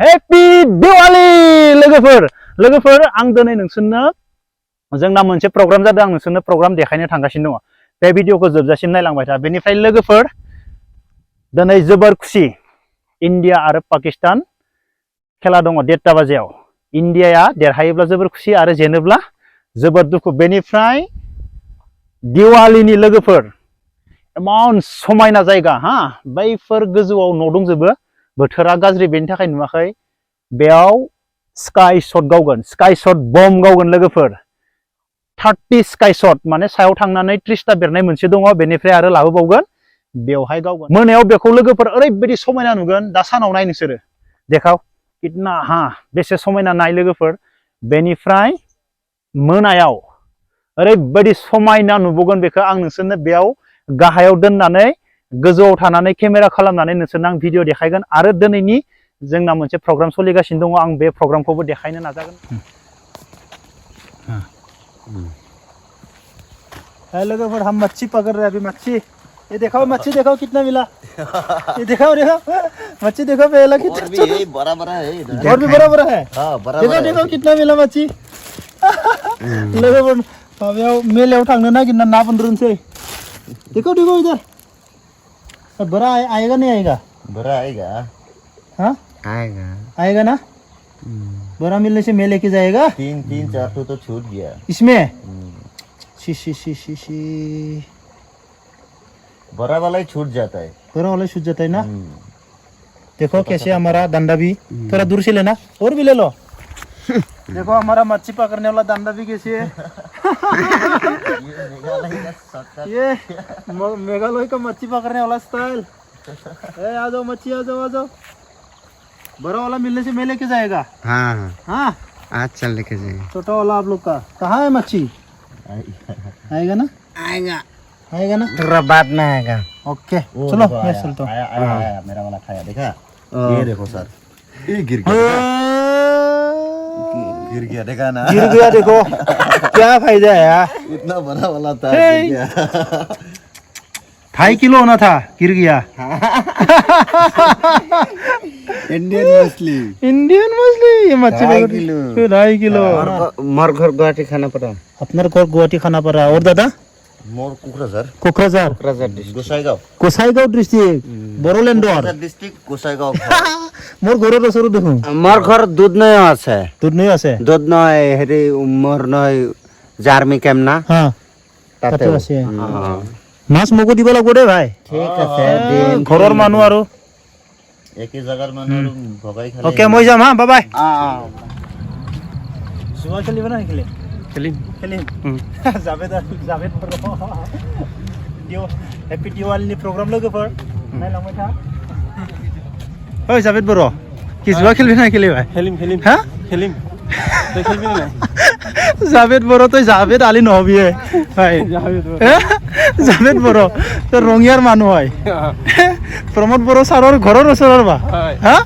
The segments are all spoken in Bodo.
हेपि दिवाली लोगोफोर आं दिनै नोंसोरनो जोंना मोनसे प्रग्राम जादों आं नोंसोरनो प्रग्राम देखायनो थांगासिनो दङ बे भिडिअखौ जोबजासिम नायलांबाय था बेनिफ्राय लोगोफोर दिनै जोबोर खुसि इन्डिया आरो पाकिस्तान खेला दङ 1:30 बाजियाव इन्डियाया देरहायोब्ला जोबोर खुसि आरो जेनोब्ला जोबोर दुखु बेनिफ्राय दिवालीनि लोगोफोर इमान समायना जायगा हा बैफोर गोजौआव न' दंजोबो बोथोरा गाज्रि बेनि थाखाय नुवाखै बेयाव स्काई शट गावगोन स्काई शट बम गावगोन लोगोफोर 30 स्काई शट माने सायाव थांनानै 30 ता बेरनाय मोनसे दङ बेनिफ्राय आरो लाबोबावगोन बेवहाय गावगोन मोनायाव बेखौ लोगोफोर ओरैबायदि समायना नुगोन दा सानाव नाय नोंसोरो देखाव कितना हा बेसे समायना नाय लोगोफोर बेनिफ्राय मोनायाव ओरैबायदि समायना नुबोगोन बेखौ आं नोंसोरनो बेयाव गाहायाव दोननानै गोजौआव थानानै केमेरा खालामनानै नोंसोरनो आं भिडिअ देखायगोन आरो दिनैनि जोंना मोनसे प्रग्राम सोलिगासिनो दङ आं बे प्रग्रामखौबो देखायनो नाजागोन लोगोफोर हम मच्छी पकड़ रहे हैं अभी मच्छी ये देखो मच्छी देखो कितना मिला ये देखो मच्छी देखो पहला कितना बड़ा बड़ा है और भी बड़ा बड़ा है हाँ बड़ा देखो कितना मिला मच्छी लोगोफोर माबायाव मेलायाव थांनो नागिरना ना बोनद्रोनसै देखो इधर बड़ा आएगा नहीं आएगा बड़ा आएगा हाँ आएगा ना बड़ा मिलने से मैं लेके जाएगा 3-4 तो छूट गया इसमें शी बड़ा वाला ही छूट जाता है बड़ा वाला छूट जाता है ना देखो कैसे हमारा डंडा भी थोड़ा दूर से लेना और भी ले लो देखो हमारा मच्छी पकड़ने वाला डंडा भी कैसे है ये मेघालय का मच्छी पकड़ने वाला स्टाइल आ जाओ मच्छी आ जाओ बड़ा वाला मिलने से मैं लेके जाएगा हाँ आज चल लेके जाएंगे छोटा वाला आप लोग का कहाँ है मच्छी आएगा ना आएगा ना थोड़ा बाद में आएगा ओके चलो मैं चलता हूँ आया मेरा वाला खाया देखा ये देखो सर ये गिर गया देखा ना गिर गया देखो क्या फायदा है यार इतना बड़ा वाला था 2.5 किलो होना था गिर गया इंडियन मछली ये मच्छी 2.5 किलो मोर घर गुवाहाटी खाना पड़ा अपना घर गुवाहाटी खाना पड़ा और दादा मोर कोक्राझार गोसाईगाव डिस्ट्रिक्ट बरोलेण्डर डिस्ट्रिक्ट गोसाईगाव मोर घৰৰ ওচৰত দেখোন मोर घर दूध नहीं আছে दूध नहीं हेरी मोर नहीं जार्मी कैम ना हाँ ताते আছে মাছ মোকো দিব লাগিব দে ভাই ठीक আছে ঘৰৰ মানুহ আৰু एके जगह মানুহ ভগাই খালে ओके মই যাম হ্যাঁ বাই বাই জুয়া খেলিব না খেলিম जावेद bro हेपि दिवालीनि प्रग्राम लोगोफोर नायलांबाय था ओइ जावेद bro कि जुआ खेलबि ना खेलिबाय खेलिम हा खेलिम तय खेलबि ना जावेद bro तय जावेद आली নহबি भाई जावेद bro तो रंगियार मानु হয় प्रमोद bro सारर घरर ओसरर बा हा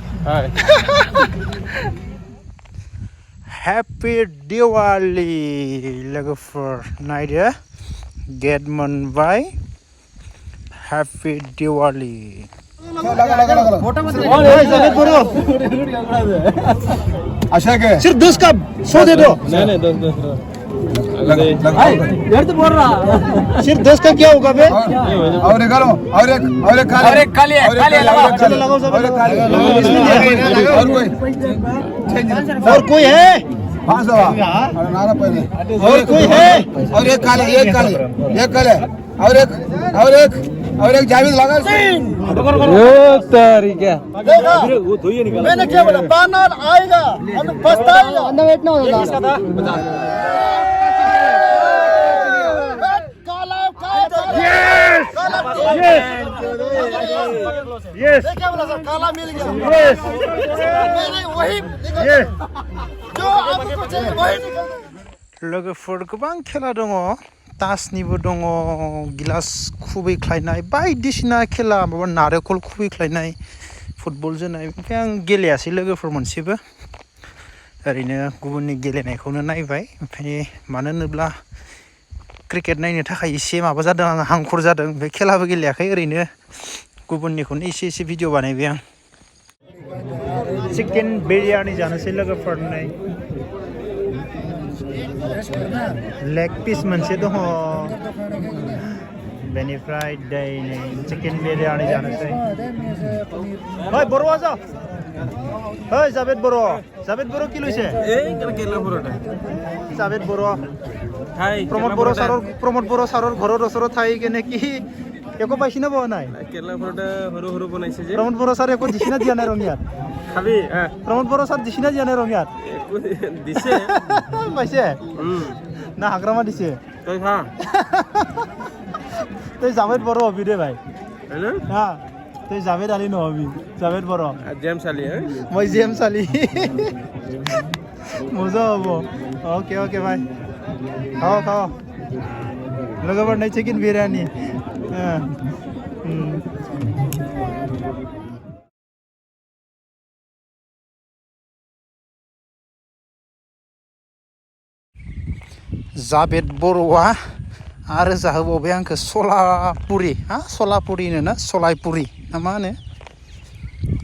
Happy Diwali लोगोफोर नायदो गेट मोनबाय Happy Diwali अच्छा के सिर्फ 10 का 100 दे दो नहीं 10 यार तो बोल रहा सिर्फ 10 का क्या होगा बे और एक खाली लगाओ सब और कोई है 500 नाना पहले और कोई है और एक खाली और एक जावेद लगा मैंने क्या बोला बानर आएगा हम पछताएगा अंदर बैठना होगा यस क्या बोला सर काला मिल गया यस वही जो आपको चाहिए वही लोगोफोर गोबां खेला दङ तासनिबो दङ गिलास खुबैख्लायनाय बायदिसिना खेला माबा नारेंखल खुबैख्लायनाय फुटबल जोनाय ओमफ्राय आं गेलेयासै लोगोफोर मोनसेबो ओरैनो गुबुननि गेलेनायखौनो नायबाय ओमफ्राय मानो होनोब्ला क्रिकेट नायनो थाखाय एसे माबा जादों आं हांखुर जादों ओमफ्राय खेलाबो गेलेयाखै ओरैनो गुबुननिखौनो एसे भिडिअ बानायबाय आं चिकेन बिरियानी जानोसै लोगोफोर नै लेग पिस मोनसे दङ बेनिफ्राय दै नै चिकेन बिरियानी जानोसै ओइ बर' आजा ओइ जावेद बर' কি লৈছে জাवेद बर' প্ৰমোদ বৰ' ছাৰৰ ঘৰৰ ওচৰত থাকি কেনে কি একো পাইছি না পোৱা নাই কেৰেলা পৰঠা সৰু সৰু বনাইছে যে প্ৰমোদ বৰ' ছাৰ একো দিছিনা দিয়া নাই ৰঙিয়াত খাবি প্ৰমোদ বৰ' ছাৰ দিছিনা দিয়া নাই ৰঙিয়াত দিছে পাইছে না হাগ্ৰামা দিছে তই খা তই জাवेद बर' হবি দে ভাই হয়নে হা তই জাवेद আলী নহবি জাवेद बर' জেম চালি মই জেম চালি মজা হ'ব অকে ভাই খাও লগৰ নাই চিকেন বিৰিয়ানী जावेद बर'आ आरो जाहोबावबाय आंखौ सलापुरि हा सलापुरि ना सलायपुरि ना मा होनो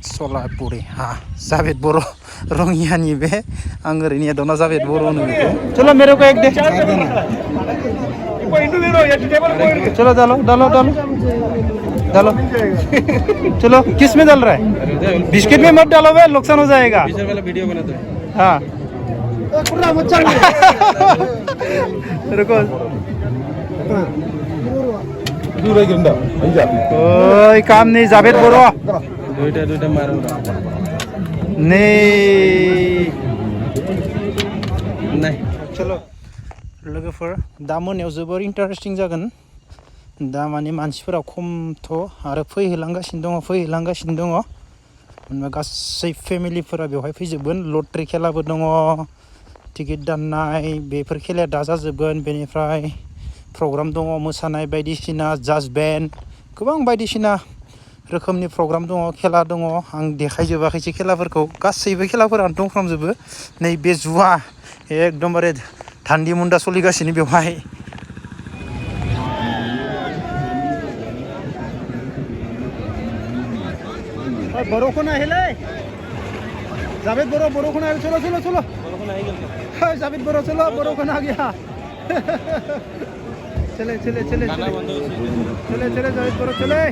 सलापुरि हा जावेद बर' रङियानि बे आं ओरैनो एदावना जावेद बर' होनो बेखौ चलो मेरे को एक दे चलो डालो चलो किस में डाल रहा है बिस्किट में मत डालो बे नुकसान हो जाएगा वाला वीडियो बना दो हाँ रुको ओए काम नहीं जावेद बर' दुइटा मारो नहीं चलो लोगोफोर दा मोनायाव जोबोर इन्टारेस्टिं जागोन दा माने मानसिफोरा खमथ' आरो फैहोलांगासिनो दङ होनबा गासै फेमिलिफोरा बेवहाय फैजोबगोन लटारि खेलाबो दङ टिकेट दाननाय बेफोर खेलाया दा जाजोबगोन बेनिफ्राय प्रग्राम दङ मोसानाय बायदिसिना जाज बेन्ड गोबां बायदिसिना रोखोमनि प्रग्राम दङ खेला दङ आं देखायजोबाखैसो खेलाफोरखौ गासैबो खेलाफोरानो दंफ्रामजोबो नै बे जुवा एकदमबारे धान्दि मुन्दा सोलिगासिनो बेवहाय बर'खौ नायहैलै जावेद बर'खौ नाय चलो जावेद बर' चलो बर'खौ ना गया चले जावेद बर' चले